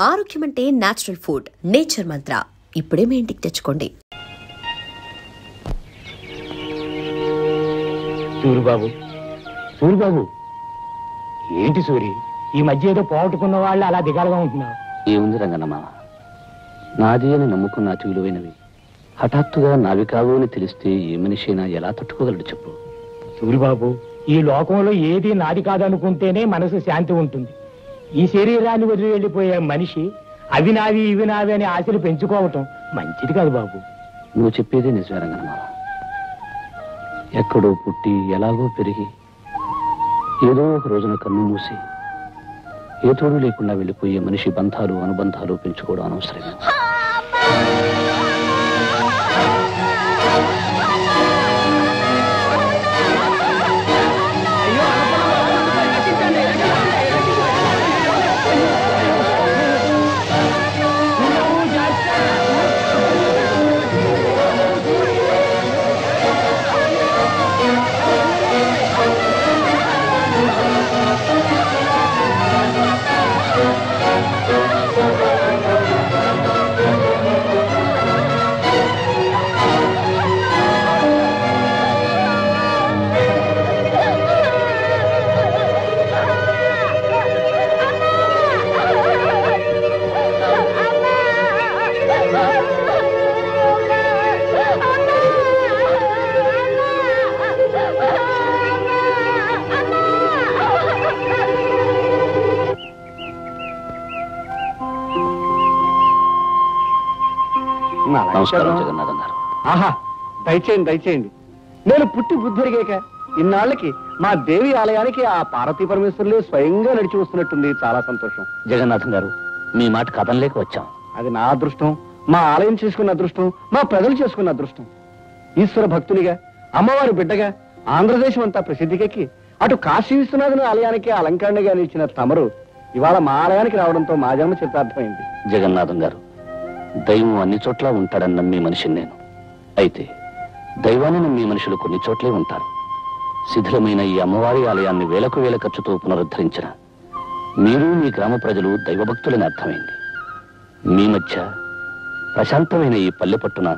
ఆరోగ్యం అంటే natural food. Nature మంత్ర ఇప్పుడే మీ ఇంటికి తెచ్చుకోండి. సూరిబాబు, సూరిబాబు, ఏంటి సూరి ఈ మధ్య ఏదో పోగొట్టుకున్న వాళ్ళు అలా దిగాలుగా ఉంటున్నావు? ఏముంది రంగన్నమ్మ, నాది అని నమ్ముకున్న అతి విలువైనవి హఠాత్తుగా నావి కావు అని తెలిస్తే ఏ మనిషి అయినా ఎలా తట్టుకోగలడు చెప్పు. సూరిబాబు, ఈ లోకంలో ఏది నాది కాదనుకుంటేనే మనసు శాంతి ఉంటుంది. ఈ శరీరాన్ని వదిలి వెళ్ళిపోయే మనిషి అవి నావి ఇవి నావి అని ఆశలు పెంచుకోవటం మంచిది కాదు బాబు. నువ్వు చెప్పేది నిజమే రంగన్నమ్మ. ఎక్కడో పుట్టి ఎలాగో పెరిగి ఏదో ఒక రోజున కన్ను మూసి ఏ తోడు లేకుండా వెళ్ళిపోయే మనిషి బంధాలు అనుబంధాలు పెంచుకోవడం అనవసరమే. నమస్కారం జగన్నాథం గారు. ఆహా, దయచేయండి దయచేయండి. నేను పుట్టి బుద్ధిరిగాక ఇన్నాళ్ళకి మా దేవి ఆలయానికి ఆ పార్వతీ పరమేశ్వరులే స్వయంగా నడిచి వస్తున్నట్టుంది. చాలా సంతోషం. జగన్నాథం గారు, మీ మాట కథం లేక వచ్చాం. అది నా అదృష్టం, మా ఆలయం చేసుకున్న అదృష్టం, మా ప్రజలు చేసుకున్న అదృష్టం. ఈశ్వర భక్తునిగా, అమ్మవారి బిడ్డగా ఆంధ్రదేశం అంతా ప్రసిద్ధికెక్కి అటు కాశీ విశ్వనాథుని ఆలయానికి అలంకరణగా నిలిచిన తమరు ఇవాళ మా ఆలయానికి రావడంతో మా జన్మ చిత్తార్థమైంది. జగన్నాథం గారు, దైవం అన్ని చోట్ల ఉంటాడని నమ్మే మనిషిని నేను. అయితే దైవాన్ని నమ్మే మనుషులు కొన్ని చోట్లే ఉంటారు. శిథిలమైన ఈ అమ్మవారి ఆలయాన్ని వేలకు వేల ఖర్చుతో పునరుద్ధరించిన మీరు మీ గ్రామ ప్రజలు దైవభక్తులని అర్థమైంది. మీ మధ్య ప్రశాంతమైన ఈ పల్లె పట్టున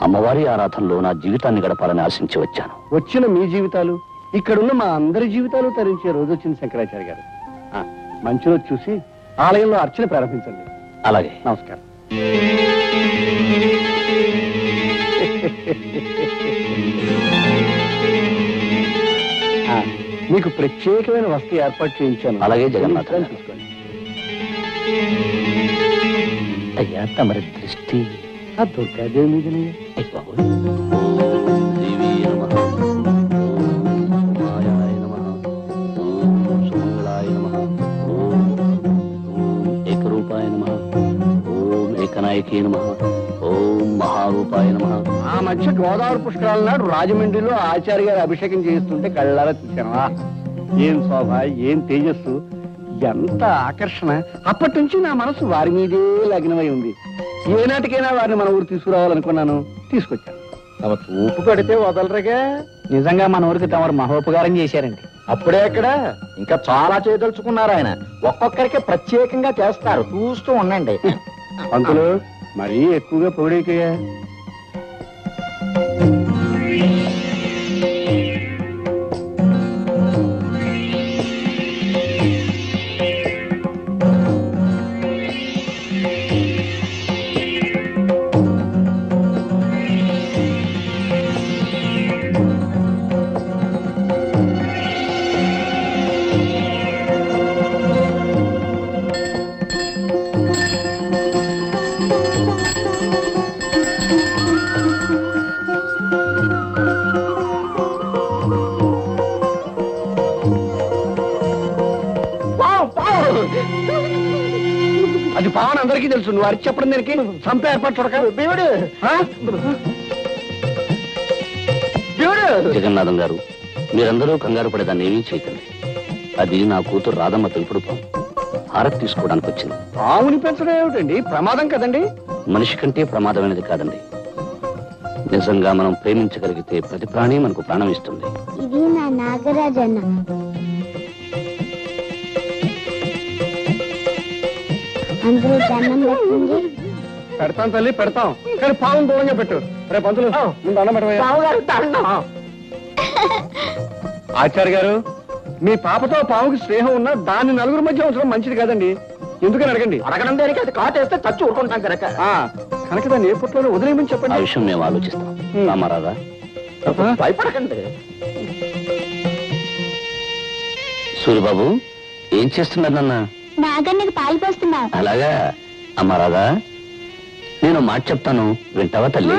అమ్మవారి ఆరాధనలో నా జీవితాన్ని గడపాలని ఆశించి వచ్చాను. వచ్చిన మీ జీవితాలు, ఇక్కడున్న మా అందరి జీవితాలు తరించే రోజు వచ్చింది శంకరాచార్య గారు. మంచి రోజు చూసి ఆలయంలో అర్చన ప్రారంభించండి. అలాగే, నమస్కారం. మీకు ప్రత్యేకమైన వస్తు ఏర్పాటు చేయించాను. అలాగే జగన్నాథ్, తీసుకోండి. అయ్యా తమరి దృష్టి ఆ దుర్గాదేవి మీదనే. ఆ మధ్య గోదావరి పుష్కరాల నాడు రాజమండ్రిలో ఆచార్య గారు అభిషేకం చేయిస్తుంటే కళ్ళారా చూశాను. ఏం శోభ, ఏం తేజస్సు, ఎంత ఆకర్షణ. అప్పటి నుంచి నా మనసు వారి మీదే లగ్నమై ఉంది. ఏనాటికైనా వారిని మన ఊరు తీసుకురావాలనుకున్నాను, తీసుకొచ్చాను. తమ చూపు పడితే వదలరుగా. నిజంగా మన ఊరికి తమరు మహోపకారం చేశారండి. అప్పుడే ఎక్కడ, ఇంకా చాలా చేయదలుచుకున్నారు ఆయన. ఒక్కొక్కరికి ప్రత్యేకంగా చేస్తారు, చూస్తూ ఉండండి. పంతులు మరీ ఎక్కువగా పొగిడేకయ్యా. అది పావన్ అందరికీ తెలుసు. నువ్వు అరిచి చెప్పడం దానికి సంప ఏర్పాటు చూడక. జగన్నాథం గారు, మీరందరూ కంగారు పడేదాన్ని ఏమీ చేయకండి. అది నా కూతురు రాధమ్మ తెలుపుడు పాము. హారతి తీసుకోవడానికి వచ్చింది. పాముని పెంచడం ఏమిటండి, ప్రమాదం కదండి. మనిషి కంటే ప్రమాదమైనది కాదండి. నిజంగా మనం ప్రేమించగలిగితే ప్రతి ప్రాణి మనకు ప్రాణం ఇస్తుంది. ఇది నా నాగరాజన్న. అందులో దండం పెట్టండి. పెడతాం తల్లి పెడతాం, కానీ పావం దూరంగా పెట్టు. రేపు పంతులు ముందు అన్నం పెట్టవయ్యా. ఆచార్య గారు, మీ పాపతో పావుకి స్నేహం ఉన్నా దాన్ని నలుగురు మధ్య ఉంచడం మంచిది కాదండి. ఎందుకని అడగండి. అడగడం దేనికి? అది కాటేస్తే చచ్చి ఊరుకుంటాం కనుక. కనుక దాన్ని ఏ పుట్లోనే వదిలేయమని ఆ చెప్పండి. విషయం మేము ఆలోచిస్తాం. రామారాధా, భయపడకండి. సూరిబాబు ఏం చేస్తున్నారు నాన్న? నాగన్నకి పాలు పోస్తున్నా. అలాగా. అమ్మా రాధా, నేను మాట చెప్తాను, వింటావా తల్లి?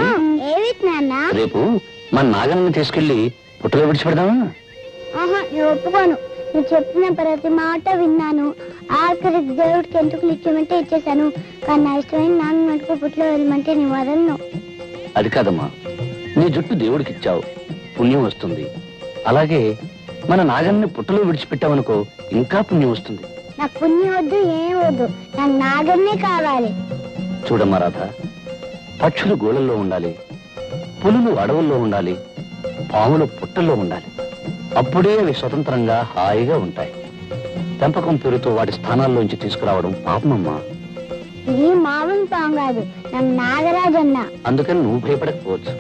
ఏవి నాన్న? రేపు మన నాగన్నని తీసుకెళ్లి పుట్టలో విడిచిపెడదామా? ఆహా, నేను ఒప్పుకోను. నువ్వు చెప్పిన ప్రతి మాట విన్నాను. ఆఖరికి దేవుడికి ఎంటుకలు ఇచ్చేమంటే ఇచ్చేసాను. కానీ నా ఇష్టమైన నాన్న మటుకు పుట్లో వెళ్ళమంటే నీ వదలను. అది కాదమ్మా, నీ జుట్టు దేవుడికి ఇచ్చావు, పుణ్యం వస్తుంది. అలాగే మన నాగన్ని పుట్టలో విడిచిపెట్టావనుకో, ఇంకా పుణ్యం వస్తుంది. నాకు పుణ్యం వద్దు, ఏం వద్దు, నాకు నాగన్నే కావాలి. చూడమ్మా రాధ, పక్షులు గోళల్లో ఉండాలి, పులులు అడవుల్లో ఉండాలి, పాములు పుట్టల్లో ఉండాలి. అప్పుడే అవి స్వతంత్రంగా హాయిగా ఉంటాయి. పెంపకం పేరుతో వాటి స్థానాల్లోంచి తీసుకురావడం పాపమమ్మా. ఇది మామూలు పాము కాదు, నాకు నాగరాజన్న. అందుకని నువ్వు భయపడకపోవచ్చు,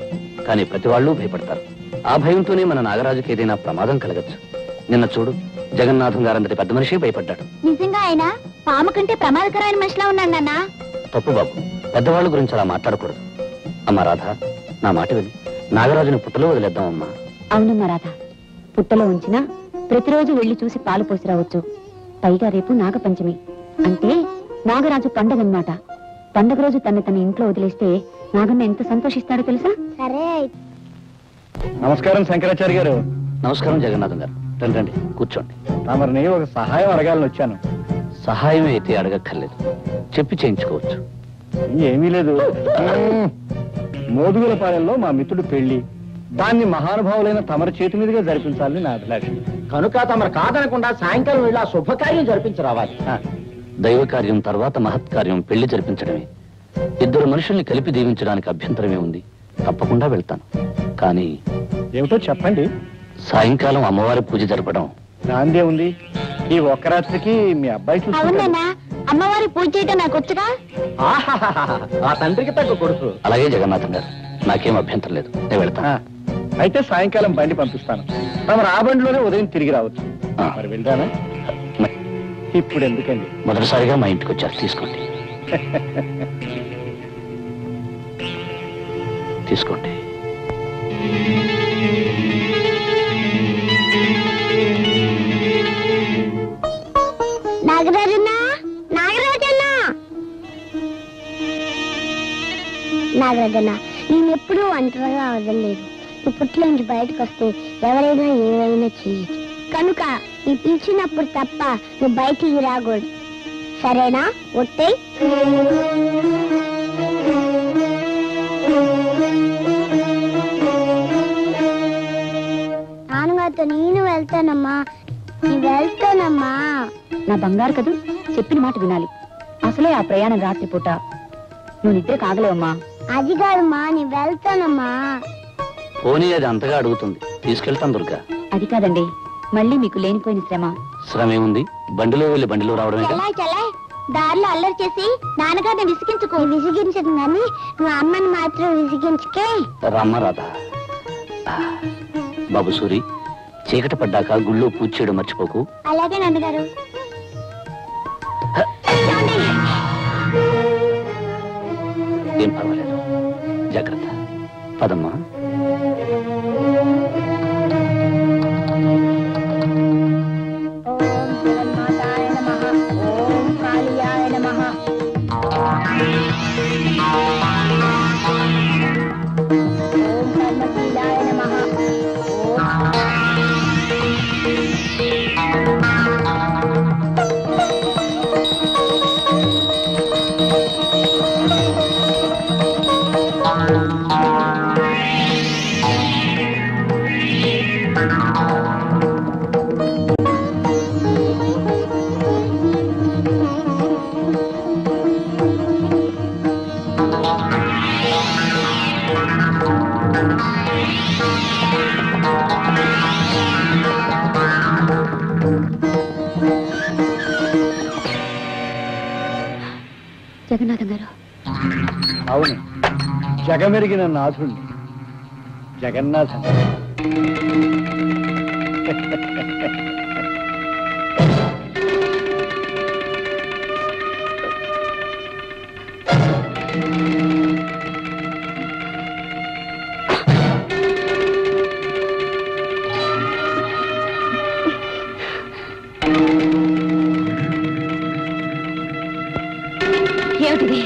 కానీ ప్రతి వాళ్ళు భయపడతారు. ఆ భయంతోనే మన నాగరాజుకి ఏదైనా ప్రమాదం కలగచ్చు. నిన్న చూడు, జగన్నాథం గారంతటి పెద్ద మనిషి భయపడ్డాడు. నిజంగా ఆయన పాము కంటే ప్రమాదకరమైన మనిషిలా ఉన్నాడు నాన్న. తప్పు బాబు, పెద్దవాళ్ళ గురించి అలా మాట్లాడకూడదు. అమ్మా రాధ, నా మాట విని నాగరాజుని పుట్టలో వదిలేద్దామమ్మా. అవునమ్మా రాధ, పుట్టలో ఉంచినా ప్రతిరోజు వెళ్లి చూసి పాలు పోసి రావచ్చు. పైగా రేపు నాగపంచమి అంటే నాగరాజు పండగన్నమాట. పండగ రోజు తన ఇంట్లో వదిలేస్తే నాగన్న ఎంత సంతోషిస్తాడో తెలుసా? సరే. నమస్కారం శంకరాచార్య గారు. నమస్కారం జగన్నాథం గారు. రండి రండి, కూర్చోండి. తమరిని ఒక సహాయం అడగాలని వచ్చాను. సహాయం అయితే అడగక్కర్లేదు, చెప్పి చేయించుకోవచ్చు. ఏమీ లేదు. మోదుగులపాలెంలో మా మిత్రుడు పెళ్లి, దాన్ని మహానుభావులైన తమరి చేతి మీదుగా జరిపించాలని నా అభిలాష. కనుక తమరు కాదనకుండా సాయంకాలం వెళ్ళి ఆ శుభకార్యం జరిపించి రావాలి. దైవ కార్యం తర్వాత మహత్కార్యం పెళ్లి జరిపించడమే. ఇద్దరు మనుషుల్ని కలిపి దీవించడానికి అభ్యంతరమే ఉంది. తప్పకుండా వెళ్తాను. కానీ ఏమిటో చెప్పండి. సాయంకాలం అమ్మవారి పూజ జరపడం. నాందే ఉంది. ఈ ఒక్క రాత్రికి మీ అబ్బాయి చూసి అవునన్నా, అమ్మవారి పూజ చేయటం నాకు వచ్చుగా. ఆ తండ్రికి తగ్గ కొడుకు. అలాగే జగన్నాథం గారు, నాకేం అభ్యంతరం లేదు, నేను వెళ్తాను. అయితే సాయంకాలం బండి పంపిస్తాను. తమరు ఆ బండిలోనే ఉదయం తిరిగి రావచ్చు. మరి వెళ్తానా? ఇప్పుడు ఎందుకండి? మొదటిసారిగా మా ఇంటికి వచ్చారు, తీసుకోండి. తీసుకోండి. నాగరాజన్న, నాగరాజన్న, నాగరాజన్న, నేనెప్పుడూ ఒంటరిగా వదలలేదు. నువ్వు పుట్ల నుంచి బయటకు వస్తే ఎవరైనా ఏమైనా చేయొచ్చు. కనుక నీ పిలిచినప్పుడు తప్ప నువ్వు బయటికి రాకూడదు. సరేనా? ఒట్టే. నాన్నగారితో నేను వెళ్తానమ్మా. వెళ్తానమ్మా. నా బంగారు కదూ, చెప్పిన మాట వినాలి. అసలే ఆ ప్రయాణం రాత్రిపూట, నువ్వు నిద్ర కాగలేవమ్మా. అది కాదమ్మా, నేను వెళ్తానమ్మా. పోనీ అది అంతగా అడుగుతుంది, తీసుకెళ్తాం దుర్గా. అది కాదండి, మళ్ళీ మీకు లేనిపోయిన శ్రమ. శ్రమ ఏముంది, బండిలో వెళ్ళి బండిలో రావడమే. చలా దారిలో అల్లరి చేసి నాన్నగారిని విసిగించుకో. విసిగించదు కానీ నువ్వు అమ్మని మాత్రం విసిగించుకే. రామ్మ రాధ. బాబు సూరి, చీకటి పడ్డాక గుళ్ళో పూజ చేయడం మర్చిపోకు. అలాగే నాన్నగారు. ఏం పర్వాలేదు, జాగ్రత్త. పదమ్మా. ఓం జగన్మాతాయ నమః. ఓం కాళియాయ నమః. ఓం కర్మశీలాయ నమః. జగన్నాథం గారు. అవును, జగమెరిగిన నాథుణ్ణి, జగన్నాథం. ఏమిటిది?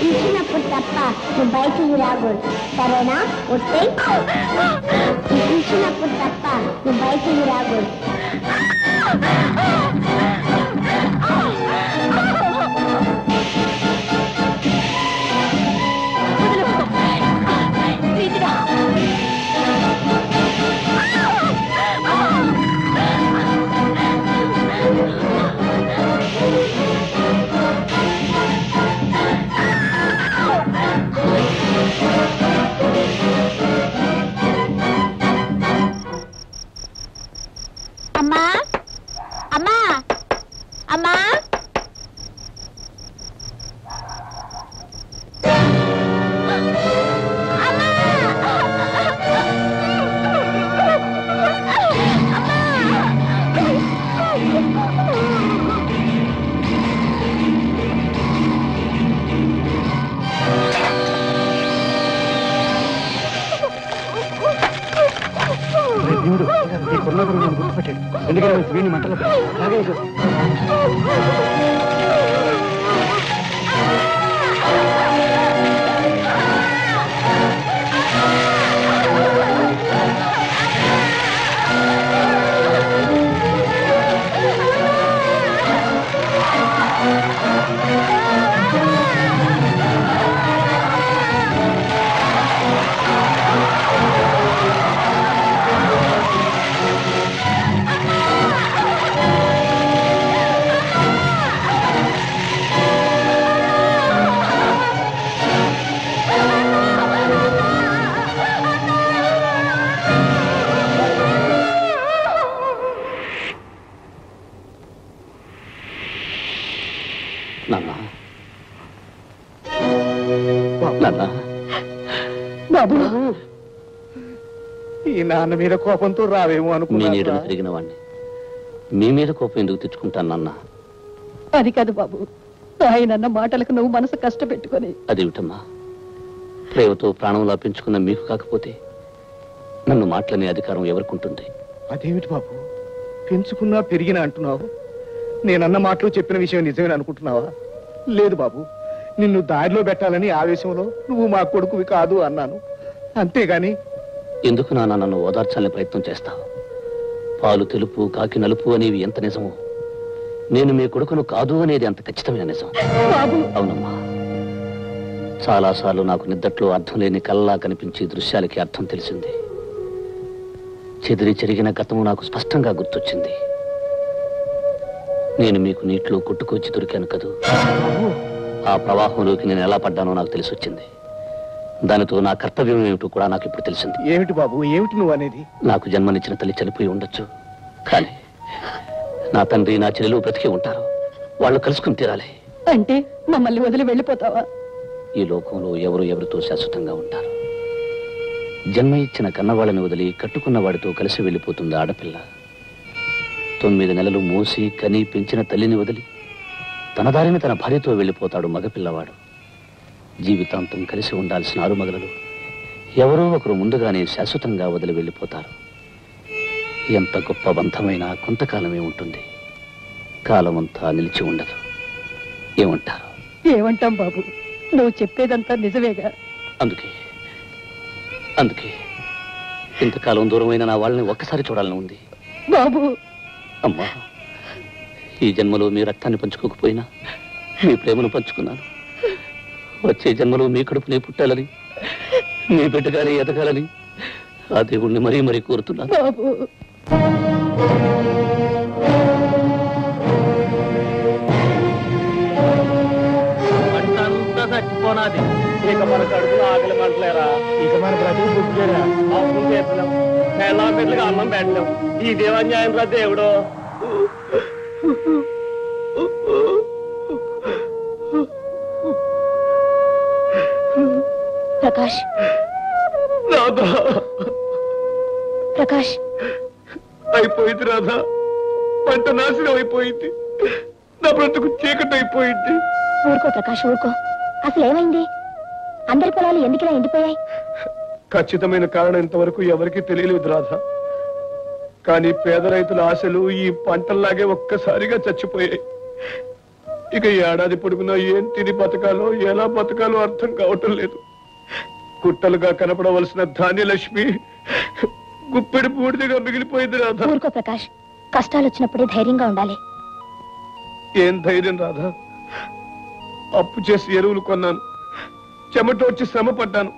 పిలిచినప్పుడు తప్ప నువ్వు బయటికి రాకూడదు, సరేనా? ఒట్టే పిలిచినప్పుడు తప్ప నువ్వు బయటికి రాకూడదు. అమ్మా అమ్మా అమ్మా గుర్తుపెట్టాడు, ఎందుకంటే వీడిని మంటలో బాబు. ఈ నాన్న మీద కోపంతో రావేమో మీ నీడను అనుకున్నా. తిరిగిన వాడిని మీ మీద కోపం ఎందుకు తెచ్చుకుంటాను నాన్న? అది కాదు బాబు, ఆయనన్న మాటలకు నువ్వు మనసు కష్టపెట్టుకొని. అదేమిటమ్మా, ప్రేమతో ప్రాణంలా పెంచుకున్న మీకు కాకపోతే నన్ను మాటలనే అధికారం ఎవరికుంటుంది? అదేమిటి బాబు, పెంచుకున్నా పెరిగినా అంటున్నావు? నేనన్న మాటలు చెప్పిన విషయం నిజమేనా అనుకుంటున్నావా? లేదు బాబు, నిన్ను దారిలో పెట్టాలని ఆవేశంలో నువ్వు మా కొడుకువి కాదు అన్నాను, అంతేగాని. ఎందుకు నాన్న నన్ను ఓదార్చాలని ప్రయత్నం చేస్తావు? పాలు తెలుపు కాకి నలుపు అనేవి ఎంత నిజమో, నేను మీ కొడుకును కాదు అనేది అంత ఖచ్చితమైన నిజం. అవునమ్మా, చాలాసార్లు నాకు నిద్దట్లో అర్థం లేని కల్లా కనిపించే దృశ్యాలకి అర్థం తెలిసింది. చెదిరి చెరిగిన గతము నాకు స్పష్టంగా గుర్తొచ్చింది. నేను మీకు నీటిలో కొట్టుకొచ్చి దొరికాను కదూ, ఆ ప్రవాహంలోకి నేను ఎలా పడ్డానో నాకు తెలిసి వచ్చింది. దానితో నా కర్తవ్యం ఏమిటో కూడా నాకు ఇప్పుడు తెలిసింది. ఏమిటి బాబు, ఏమిటి నువ్వు అనేది? నాకు జన్మనిచ్చిన తల్లి చనిపోయి ఉండొచ్చు, కానీ నా తండ్రి నా చెల్లెలు బ్రతికి ఉంటారు. వాళ్ళు కలుసుకుని తీరాలి. అంటే మమ్మల్ని వదిలి వెళ్ళిపోతావా? ఈ లోకంలో ఎవరు ఎవరితో శాశ్వతంగా ఉంటారు. జన్మ ఇచ్చిన కన్నవాళ్ళని వదిలి కట్టుకున్న వాడితో కలిసి వెళ్ళిపోతుంది ఆడపిల్ల. 9 నెలలు మోసి కని పెంచిన తల్లిని వదిలి తన దారిని తన భార్యతో వెళ్ళిపోతాడు మగపిల్లవాడు. జీవితాంతం కలిసి ఉండాల్సిన ఆరుమగలలు ఎవరో ఒకరు ముందుగానే శాశ్వతంగా వదిలి వెళ్ళిపోతారు. ఎంత గొప్ప బంధమైనా కొంతకాలమే ఉంటుంది, కాలమంతా నిలిచి ఉండదు. ఏమంటారు? ఏమంటాం బాబు, నువ్వు చెప్పేదంతా నిజమేగా. అందుకే ఇంతకాలం దూరమైన నా వాళ్ళని ఒక్కసారి చూడాలని ఉంది. బాబు, అమ్మా, ఈ జన్మలో మీ రక్తాన్ని పంచుకోకపోయినా మీ ప్రేమను పంచుకున్నాను. వచ్చే జన్మలో మీ కడుపునే పుట్టాలని, మీ బిడ్డగానే ఎదగాలని ఆ దేవుణ్ణి మరీ మరీ కోరుతున్నాను. బాబు, చచ్చిపోనాది. ఇక మన కడుపులో ఆకలి మంటలేరా, ఇక మన బ్రతుకు బుద్ధిరా. అన్నం పెట్టలేం, ఈ దేవాన్యాయం రా దేవుడు. ప్రకాష్, ప్రకాష్, అయిపోయింది రాధా, పంట నాశనం అయిపోయింది, నా బ్రతుకు చీకటి అయిపోయింది. ఊరుకో ప్రకాష్, ఊరుకో. అసలు ఏమైంది? అందరి పొలాలు ఎందుకిలా ఎండిపోయాయి? ఖచ్చితమైన కారణం ఇంతవరకు ఎవరికీ తెలియలేదు రాధా. కానీ పేద రైతుల ఆశలు ఈ పంటల్లాగే ఒక్కసారిగా చచ్చిపోయాయి. ఇక ఏడాది పొడుగునా ఏం తిని బతకాలో, ఎలా బతకాలో అర్థం కావటం లేదు. కుట్టలుగా కనపడవలసిన ధాన్యలక్ష్మి గుప్పెడు బూడిదగా మిగిలిపోయింది రాధా. ఊరుకో ప్రకాష్, కష్టాలు వచ్చినప్పుడే ధైర్యంగా ఉండాలి. ఏం ధైర్యం రాధా? అప్పు చేసి ఎరువులు కొన్నాను, చెమటోడ్చి శ్రమ పడ్డాను.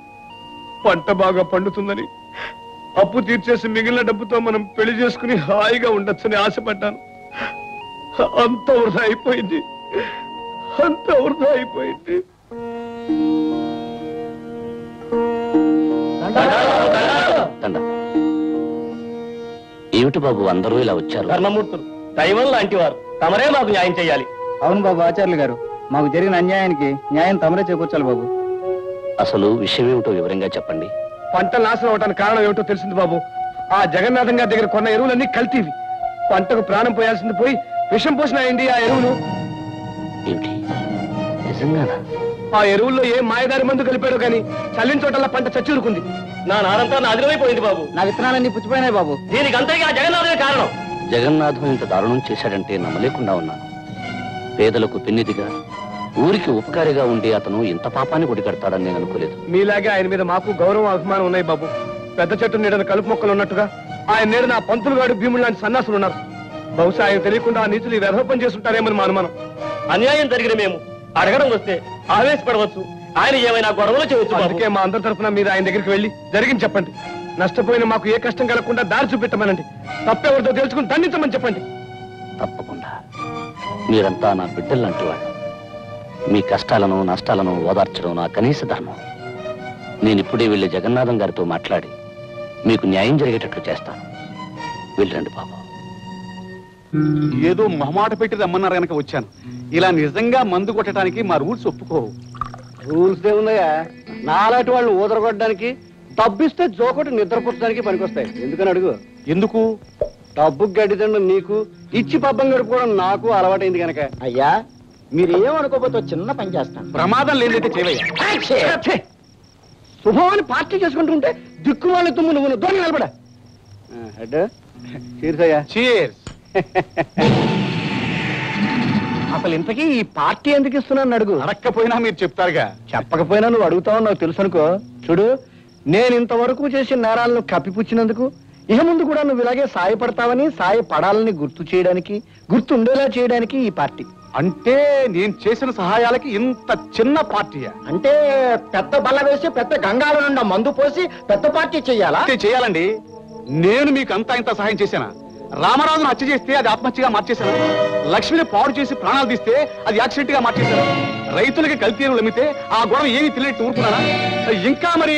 పంట బాగా పండుతుందని అప్పు తీర్చేసి మిగిలిన డబ్బుతో మనం పెళ్లి చేసుకుని హాయిగా ఉండొచ్చని ఆశపడ్డాను. అంత వృధా అయిపోయింది, అంత వృధా అయిపోయింది. ఏమిటి బాబు అందరూ ఇలా వచ్చారు? ధర్మమూర్తులు, దైవం లాంటి వారు, తమరే మాకు న్యాయం చేయాలి. అవును బాబు ఆచార్యులు గారు, మాకు జరిగిన అన్యాయానికి న్యాయం తమరే చేకూర్చాలి బాబు. అసలు విషయం ఏమిటో వివరంగా చెప్పండి. పంటలు నాశనం అవడానికి కారణం ఏమిటో తెలిసింది బాబు. ఆ జగన్నాథం గారి దగ్గర కొన్న ఎరువులన్నీ కల్తీవి. పంటకు ప్రాణం పోయాల్సింది పోయి విషం పోసినాయండి ఆ ఎరువులు. ఏమిటి, నిజంగానా? ఆ ఎరువుల్లో ఏ మాయదారి మందు కలిపాడో గాని చల్లిన చోటల్లా పంట చచ్చూరుకుంది. నా నారంతా నాదిరైపోయింది బాబు. నా విత్తనాలన్నీ పుచ్చిపోయినాయి బాబు. దీనికి అంతగా ఆ జగన్నాథమే కారణం. జగన్నాథం ఇంత దారుణం చేశాడంటే నమ్మలేకుండా ఉన్నాను. పేదలకు పెన్నిదిగా, ఊరికి ఉపకారిగా ఉండి అతను ఇంత పాపాన్ని ఒడిగడతాడని నేను అనుకోలేదు. మీలాగే ఆయన మీద మాకు గౌరవం, అభిమానం ఉన్నాయి బాబు. పెద్ద చెట్టు నీడన కలుపు మొక్కలు ఉన్నట్టుగా ఆయన నీడన ఆ పంతులుగాడు, భీముడు లాంటి సన్నాసులు ఉన్నారు. బహుశా ఆయన తెలియకుండా ఆ నీతులు వ్యధోపం చేస్తుంటారేమని మా అనుమానం. అన్యాయం జరిగిన మేము అడగడం వస్తే ఆవేశపడవచ్చు, ఆయన ఏమైనా గొడవలు చేయవచ్చు. అందుకే మా అందరి తరఫున మీరు ఆయన దగ్గరికి వెళ్ళి జరిగింది చెప్పండి. నష్టపోయిన మాకు ఏ కష్టం కలగకుండా దారి చూపెట్టమనండి. తప్పెవరితో తెలుసుకుని దండించమని చెప్పండి. తప్పకుండా. మీరంతా నా బిడ్డల్లాంటి వాళ్ళు. మీ కష్టాలను నష్టాలను ఓదార్చడం నా కనీస ధర్మం. నేను ఇప్పుడే వెళ్ళి జగన్నాథం గారితో మాట్లాడి మీకు న్యాయం జరిగేటట్లు చేస్తాను. వెళ్ళండి బాబు. ఏదో మొహమాట పెట్టి రమ్మన్నారు కనుక వచ్చాను. ఇలా నిజంగా మందు కొట్టడానికి మా రూల్స్ ఒప్పుకోవు. రూల్స్ ఏమున్నాయా? నాలాంటి వాళ్ళు ఊదరగొట్టడానికి, డబ్బిస్తే జోకొట్టి నిద్రపుచ్చడానికి పనికొస్తాయి. ఎందుకని అడుగు. ఎందుకు? డబ్బు గడ్డిదండం నీకు, ఇచ్చి పబ్బం గడుపుకోవడం నాకు అలవాటైంది కనుక. అయ్యా మీరు ఏమనుకోకపోతే చిన్న పని చేస్తాను. ప్రమాదం లేదైతే చేయవయ్యా. శుభమని పార్టీ చేసుకుంటుంటే దిక్కు వాళ్ళ తుమ్ము నువ్వు దొంగ నిలబడా. చీర్సయ్యా. చీర్స్. అసలు ఇంతకీ ఈ పార్టీ ఎందుకు ఇస్తున్నాను అడుగు. అడక్కపోయినా మీరు చెప్తారుగా. చెప్పకపోయినా నువ్వు అడుగుతావు నాకు తెలుసు అనుకో. చూడు, నేను ఇంతవరకు చేసిన నేరాలను కప్పిపుచ్చినందుకు ఇక ముందు కూడా నువ్వు ఇలాగే సాయపడతావని, సాయపడాలని గుర్తు చేయడానికి, గుర్తుండేలా చేయడానికి ఈ పార్టీ. అంటే నేను చేసిన సహాయాలకి ఇంత చిన్న పార్టీయా? అంటే పెద్ద బల్ల వేసి పెద్ద గంగాల నుండి మందు పోసి పెద్ద పార్టీ చెయ్యాలా? అంటే చేయాలండి. నేను మీకు అంతా ఇంత సహాయం చేశానా? రామరాజును హత్య చేస్తే అది ఆత్మహత్యగా మార్చేశాను. లక్ష్మిని పాడు చేసి ప్రాణాలు తీస్తే అది యాక్సిడెంట్ గా మార్చేశాను. రైతులకి కల్తీ ఎరువులు అమ్మితే ఆ గొడవ ఏమీ తెలియట్టు ఊరుకున్నానా? ఇంకా మరి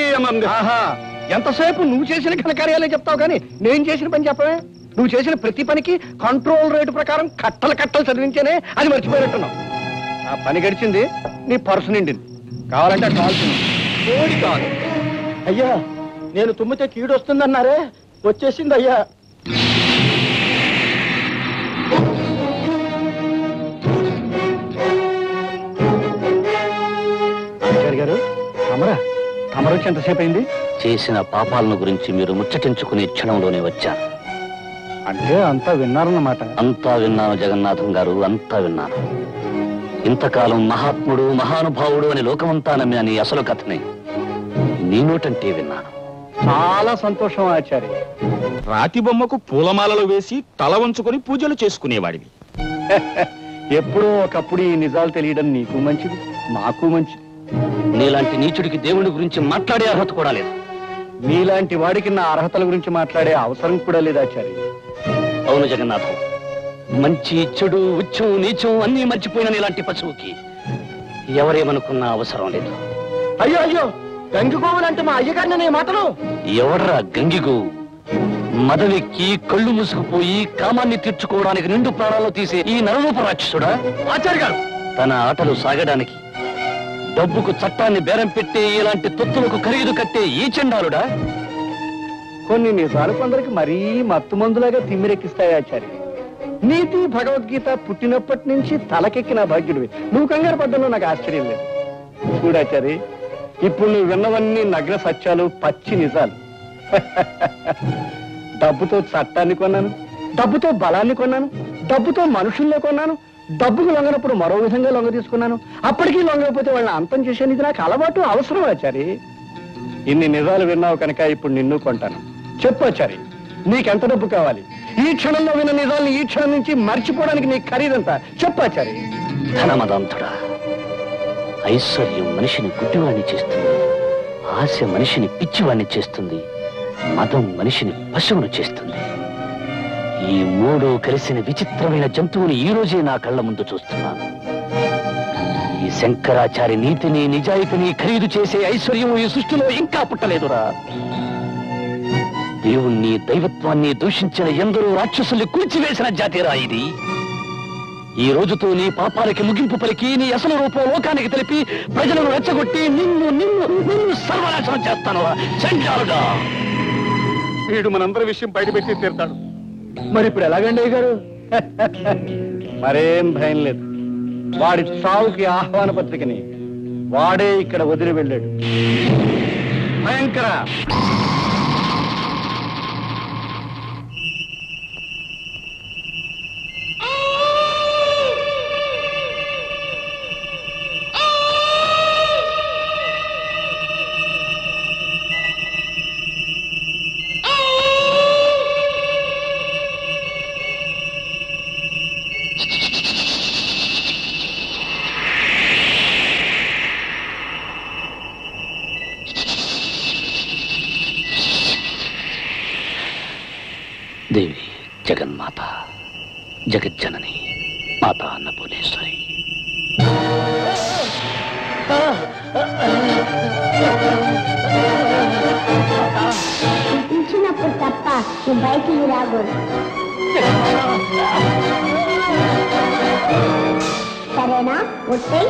ఎంతసేపు నువ్వు చేసిన ఘనకార్యాలే చెప్తావు కానీ నేను చేసిన పని చెప్పవే. నువ్వు చేసిన ప్రతి పనికి కంట్రోల్ రేటు ప్రకారం కట్టలు కట్టలు చదివించేనే అది మర్చిపోయినట్టున్నావు. ఆ పని గడిచింది, నీ పర్సు నిండింది. కావాలంటే కావాల్సింది కోడి కాదు. అయ్యా నేను తుమ్మితే కీడు వస్తుందన్నారే, వచ్చేసింది అయ్యా. గారు తమరా తమరొచ్చి ఎంతసేపు అయింది? చేసిన పాపాలను గురించి మీరు ముచ్చటించుకునే క్షణంలోనే వచ్చాను. అంటే అంతా విన్నారన్నమాట. అంతా విన్నాను జగన్నాథం గారు, అంతా విన్నాను. ఇంతకాలం మహాత్ముడు, మహానుభావుడు అని లోకమంతా నమ్మిన నీ అసలు కథని నీ నోటంటే విన్నాను. చాలా సంతోషం ఆచార్య. రాతి బొమ్మకు పూలమాలలు వేసి తల వంచుకొని పూజలు చేసుకునేవాడివి. ఎప్పుడో ఒకప్పుడు ఈ నిజాలు తెలియడం నీకు మంచిది, నాకు మంచిది. నీలాంటి నీచుడికి దేవుడి గురించి మాట్లాడే అర్హత కూడా లేదు. నీలాంటి వాడికి నా అర్హతల గురించి మాట్లాడే అవసరం కూడా లేదు ఆచార్య. అవును జగన్నాథం, మంచి చెడు ఉచ్చం నీచం అన్నీ మర్చిపోయిన నీలాంటి పశువుకి ఎవరేమనుకున్నా అవసరం లేదు. అయ్యో అయ్యో గంగిగోవులంటే మా అయ్యగారిని మాటలు. ఎవడ్రా గంగిగు? మదవెక్కి కళ్ళు మూసుకుపోయి కామాన్ని తీర్చుకోవడానికి నిండు ప్రాణాలు తీసే ఈ నరరూప రాక్షసుడా ఆచార్య గారు తన ఆటలు సాగడానికి డబ్బుకు చట్టాన్ని బేరం పెట్టే ఇలాంటి తొత్తులకు ఖరీదు కట్టే ఈ చండాలుడా? కొన్ని నిజాలు కొందరికి మరీ మత్తు మందులాగా తిమ్మిరెక్కిస్తాయి ఆచార్య. నీతి భగవద్గీత పుట్టినప్పటి నుంచి తలకెక్కిన భాగ్యుడివి. నువ్వు కంగారు పడ్డంలో నాకు ఆశ్చర్యం లేదు. చూడాచారి, ఇప్పుడు నువ్వు విన్నవన్నీ నగ్న సత్యాలు, పచ్చి నిజాలు. డబ్బుతో చట్టాన్ని కొన్నాను, డబ్బుతో బలాన్ని కొన్నాను, డబ్బుతో మనుషుల్ని కొన్నాను, డబ్బుకు లొంగనప్పుడు మరో విధంగా లొంగ తీసుకున్నాను. అప్పటికీ లొంగకపోతే వాళ్ళని అంతం చేసేది ఇది నాకు అలవాటు, అవసరం ఆచారి. ఇన్ని నిజాలు విన్నావు కనుక ఇప్పుడు నిన్ను కొంటాను. చెప్పు ఆచారి, నీకెంత డబ్బు కావాలి? ఈ క్షణంలో విన్న నిజాల్ని ఈ క్షణం నుంచి మర్చిపోవడానికి నీకు ఖరీదంతా చెప్పు ఆచారి. ధనమదాంతుడా, ఐశ్వర్యం మనిషిని గుడ్డివాణ్ణి చేస్తుంది, ఆశ మనిషిని పిచ్చివాణ్ణి చేస్తుంది, మదం మనిషిని పశువును చేస్తుంది. ఈ మూడు కలిసిన విచిత్రమైన జంతువుని ఈ రోజే నా కళ్ళ ముందు చూస్తున్నాను. ఈ శంకరాచార్య నీతిని నిజాయితీని ఖరీదు చేసే ఐశ్వర్యం ఈ సృష్టిలో ఇంకా పుట్టలేదురా. దేవుణ్ణి దైవత్వాన్ని దూషించిన ఎందరో రాక్షసుల్ని కూల్చివేసిన జాతిరా ఇది. ఈ రోజుతో నీ పాపాలకి ముగింపు పలికి నీ అసలు రూపం లోకానికి తెలిపి ప్రజలను రెచ్చగొట్టి నిన్ను నిన్ను నిన్ను సర్వనాశనం చేస్తాను చండాలుడా. వీడు మనందరి విషయం బయటపెట్టి తీరుతాడు. మరి ఇప్పుడు ఎలాగండి గారు? మరేం భయం లేదు. వాడి చావుకి ఆహ్వాన పత్రికని వాడే ఇక్కడ వదిలి వెళ్ళాడు. భయంకర దేవి జగన్మాత, జగజ్జనని, మాతా అన్నపూర్ణేశ్వరి. పిలిచినప్పుడు తప్ప నువ్వు బయటికి రాకూడదు. సరేనా? ఒట్టే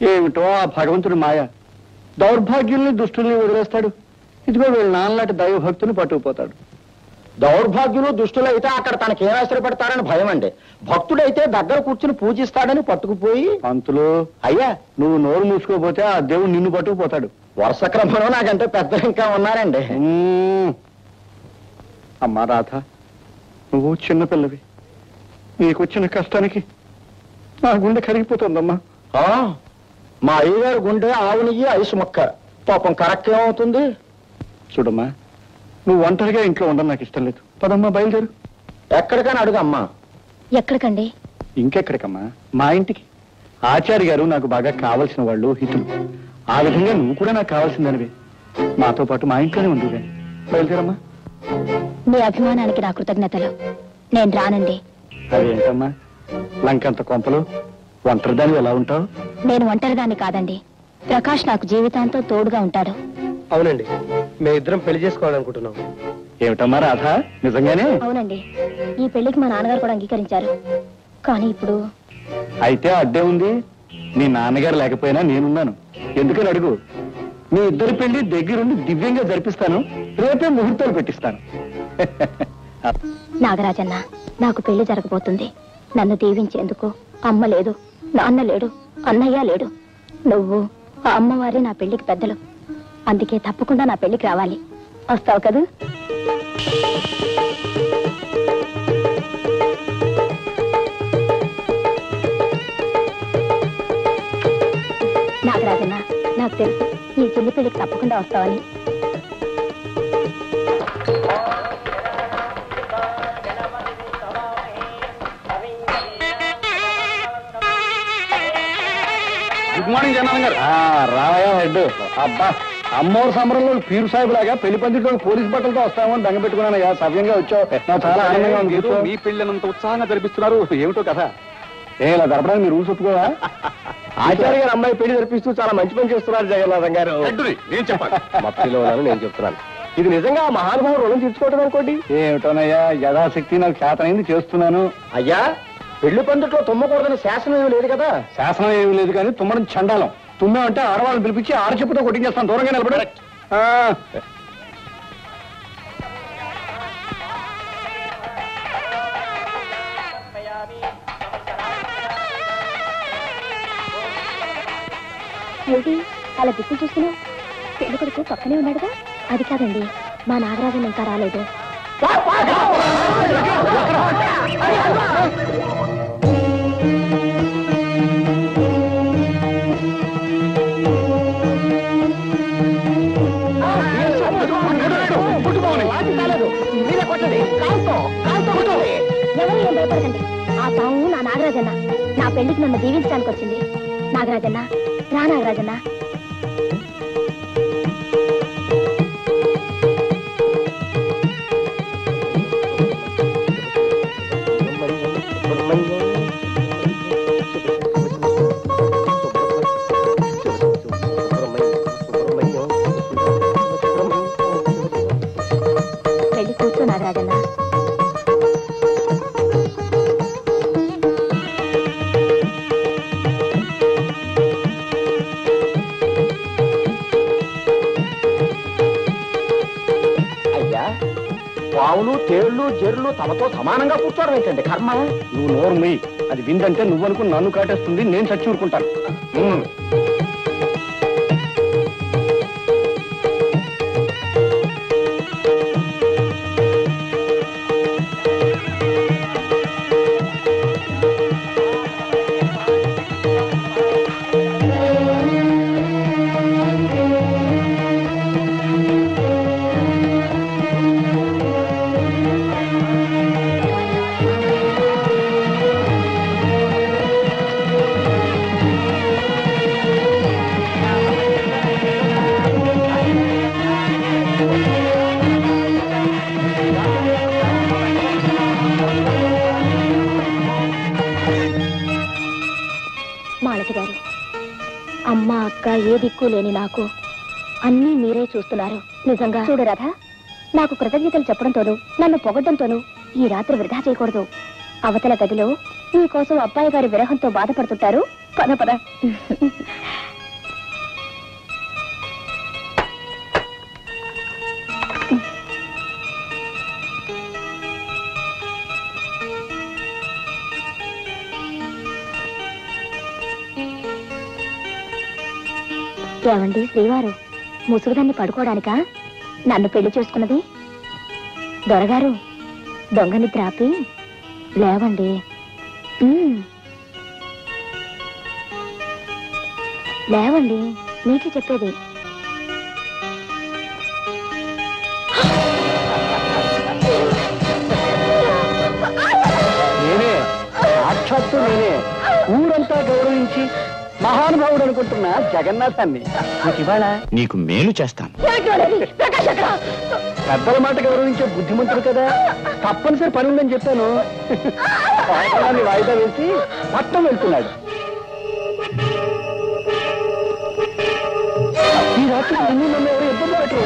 ఏమిటో ఆ భగవంతుడు మాయ. దౌర్భాగ్యుల్ని దుష్టుల్ని వదిలేస్తాడు. ఇదిగో వీళ్ళ నాన్నలాంటి దైవభక్తుని పట్టుకుపోతాడు. దౌర్భాగ్యులు దుష్టులు అయితే అక్కడ తనకేం ఆశ్రయపడతారని భయం అండి. భక్తుడైతే దగ్గర కూర్చుని పూజిస్తాడని పట్టుకుపోయి, పంతులు అయ్యా నువ్వు నోరు మూసుకోపోతే ఆ దేవుడు నిన్ను పట్టుకుపోతాడు. వరుస క్రమంలో నాకంటే పెద్దలు ఇంకా ఉన్నారండి. అమ్మా రాధ, నువ్వు చిన్నపిల్లవి. నీకొచ్చిన కష్టానికి నా గుండె కరిగిపోతుందమ్మా. మా అయ్యగారు గుండె ఆవు నెయ్యి ఐసు మొక్క. పాపం కరెక్ట్ ఏమవుతుంది? చూడమ్మా, నువ్వు ఒంటరిగా ఇంట్లో ఉండడం నాకు ఇష్టం లేదు. పదమ్మా బయలుదేరు. ఎక్కడికైనా అడుగమ్మా. ఎక్కడికండి? ఇంకెక్కడికమ్మా, మా ఇంటికి. ఆచార్య గారు నాకు బాగా కావలసిన వాళ్ళు, హితులు. ఆ విధంగా నువ్వు కూడా నాకు కావాల్సిందనివే. మాతో పాటు మా ఇంట్లోనే ఉంది కానీ బయలుదేరమ్మా. మీ అభిమానానికి నా కృతజ్ఞతలు. నేను రానండి. అదేంటమ్మా లంకంత కొంపలు, ఒంటరిదాన్ని ఎలా ఉంటావు? నేను ఒంటరిదాన్ని కాదండి. ప్రకాష్ నాకు జీవితాంతో తోడుగా ఉంటాడు. అవునండి, మేమిద్దరం పెళ్లి చేసుకోవాలనుకుంటున్నాం. ఏమిటమ్మా రాధ, నిజంగానే? అవునండి, ఈ పెళ్లికి మా నాన్నగారు కూడా అంగీకరించారు. కానీ ఇప్పుడు అయితే అడ్డే ఉంది. నీ నాన్నగారు లేకపోయినా నేనున్నాను. ఎందుకని అడుగు. మీ ఇద్దరి పెళ్లి దగ్గరుండి దివ్యంగా జరిపిస్తాను. రేపే ముహూర్తాలు పెట్టిస్తాను. నాగరాజన్న, నాకు పెళ్లి జరగబోతుంది. నన్ను దీవించేందుకు అమ్మ లేదు, నాన్న లేడు, అన్నయ్య లేడు. నువ్వు ఆ అమ్మవారే నా పెళ్లికి పెద్దలు. అందుకే తప్పకుండా నా పెళ్లికి రావాలి. వస్తావు కదూ? నాగరాజన్న, నాకు తెలుసు ఈ చెల్లి పెళ్లికి తప్పకుండా వస్తావని. గుడ్ మార్నింగ్ జనార్దన్ గారు. రావయ్యా హెడ్. అబ్బా, అమ్మోరు సంబరంలో పీరు సాహిబ్ లాగా పెళ్లి పందిట్లో పోలీస్ బట్టలతో వస్తామని దంగ పెట్టుకున్నానయ్యా. సవ్యంగా వచ్చావు. నాకు చాలా ఆనందంగా ఉంది. ఏదో మీ పెళ్ళినంత ఉత్సాహంగా జరిపిస్తున్నారు, ఏమిటో కదా. ఇలా జరపడానికి మీరు రూల్స్ ఒప్పుకోవా? ఆచార్య గారు అమ్మాయి పెళ్లి జరిపిస్తూ చాలా మంచి పని చేస్తున్నారు జగన్నాథం గారు. నేను చెప్పాలి. మత్తిలో ఉన్నాను, నేను చెప్తున్నాను. ఇది నిజంగా మహానుభావం రుణం తీర్చుకోవటం అనుకోండి. ఏమిటోనయ్యా, యథాశక్తి నాకు చేతనైంది చేస్తున్నాను. అయ్యా, పెళ్లి పందిట్లో తుమ్మకూడదని శాసనం ఏమి లేదు కదా? శాసనం ఏమి లేదు కానీ తుమ్మడం చండాలం. తుమ్మామంటే ఆడవాళ్ళని పిలిపించి ఆడచెప్పుతో కొట్టించేస్తాను. దూరంగా నిలబడి. ఏంటి అలా దిక్కులు చూస్తున్నావు? పెళ్లి కొడుకు పక్కనే ఉన్నాడుగా. అది కాదండి, మా నాగరాజన్ ఇంకా రాలేదు. ఎవరు ఏం భయపడకండి. ఆ పాము నా నాగరాజన్న. నా పెళ్లికి నన్ను దీవించడానికి వచ్చింది. నాగరాజన్న, రా నాగరాజన్న. పెళ్లి కూర్చో నాగరాజన్న. పావులు, తేళ్లు, జెర్లు తమతో సమానంగా కూర్చోవడం ఏంటండి కర్మ? నువ్వు నోరు మొయ్యి. అది విందంటే నువ్వు అనుకుని నన్ను కాటేస్తుంది. నేను చచ్చి ఊరుకుంటాను. మాలతి గారు, అమ్మ అక్క ఏ దిక్కు లేని నాకు అన్నీ మీరే చూస్తున్నారు. నిజంగా చూడు రాధా, నాకు కృతజ్ఞతలు చెప్పడంతోనూ నన్ను పొగడ్డంతోనూ ఈ రాత్రి వృధా చేయకూడదు. అవతల గదిలో మీకోసం అబ్బాయి గారి విరహంతో బాధపడుతుంటారు. పద పద. ఏమండి శ్రీవారు, ముసుగుదాన్ని పడుకోవడానికా నన్ను పెళ్లి చేసుకున్నది? దొరగారు, దొంగ నిద్ర ఆపి లేవండి. లేవండి, నీకే చెప్పేది. నేనే, సాక్షాత్తు నేనే, ఊరంతా గౌరవించి మహానుభావుడు అనుకుంటున్నా జగన్నాథాన్ని. ఇవాళ నీకు మేలు చేస్తాను. పెద్దల మాట గౌరవించే బుద్ధిమంతుడు కదా, తప్పనిసరి పని ఉందని చెప్పాను. వాయిదాన్ని వాయిదా వేసి పట్టం వెళ్తున్నాడు. ఈ రాత్రి నన్ను ఎవరు ఇబ్బంది పెట్టరు.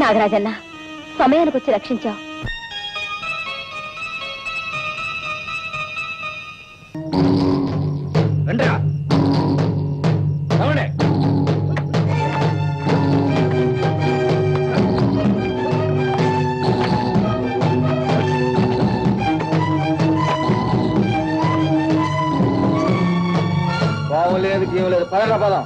నాగరాజన్న సమయానికి వచ్చి రక్షించావు. బాగులేదు గీవలేదు పదరా పదం.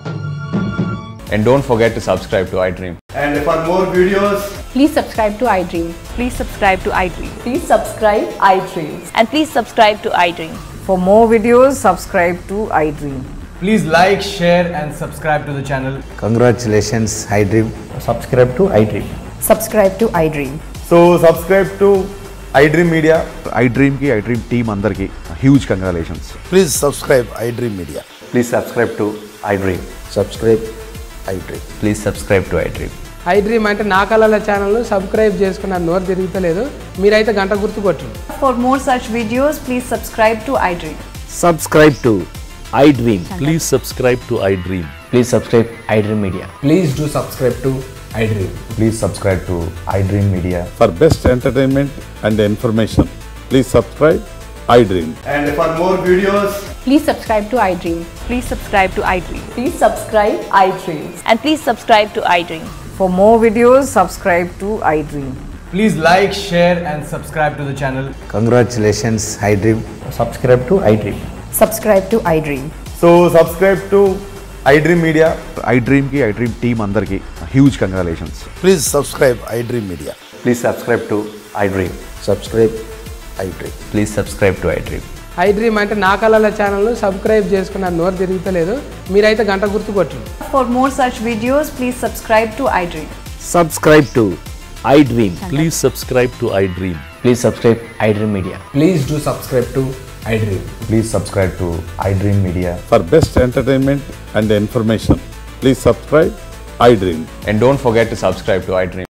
And don't forget to subscribe to iDream. And for more videos, please subscribe to iDream. Please subscribe to iDream. Please subscribe iDream. And please subscribe to iDream. For more videos, subscribe to iDream. Please like, share and subscribe to the channel. Congratulations, iDream. Subscribe to iDream. Subscribe to iDream. so subscribe to iDream Media. iDream ki iDream team andarki huge congratulations. Please subscribe iDream Media. Please subscribe to iDream. Subscribe iDream. Please subscribe to iDream. iDream అంటే నా కళల channel subscribe చేసుకున్న నోరు తిరుగుతలేదు. మీరైతే గంట గుర్తు కొట్టండి. For more such videos, please subscribe to iDream. Subscribe to iDream. Please subscribe to iDream. Please subscribe iDream Media. Please do subscribe to iDream. Please subscribe to iDream Media. For best entertainment and information, please subscribe iDream. And for more videos, Please subscribe to iDream. Please subscribe to iDream. Please subscribe iDream. And please subscribe to iDream. For more videos, subscribe to iDream. Please like, share and subscribe to the channel. congratulations, iDream. Subscribe to iDream. Subscribe to iDream. So subscribe to iDream Media. iDream ki iDream team andarki huge congratulations. Please subscribe iDream Media. Please subscribe to iDream. Subscribe iDream. Please subscribe to iDream. iDream అంటే నా కళల channel subscribe చేసుకున్న నోరు తిరుగుతలేదు. మీరైతే గంట గుర్తు కొట్టండి. For more such videos, please subscribe to iDream. Subscribe to iDream. Please subscribe to iDream. Please subscribe iDream Media. Please do subscribe to iDream. Please subscribe to iDream Media. For best entertainment and information, please subscribe iDream. And don't forget to subscribe to iDream.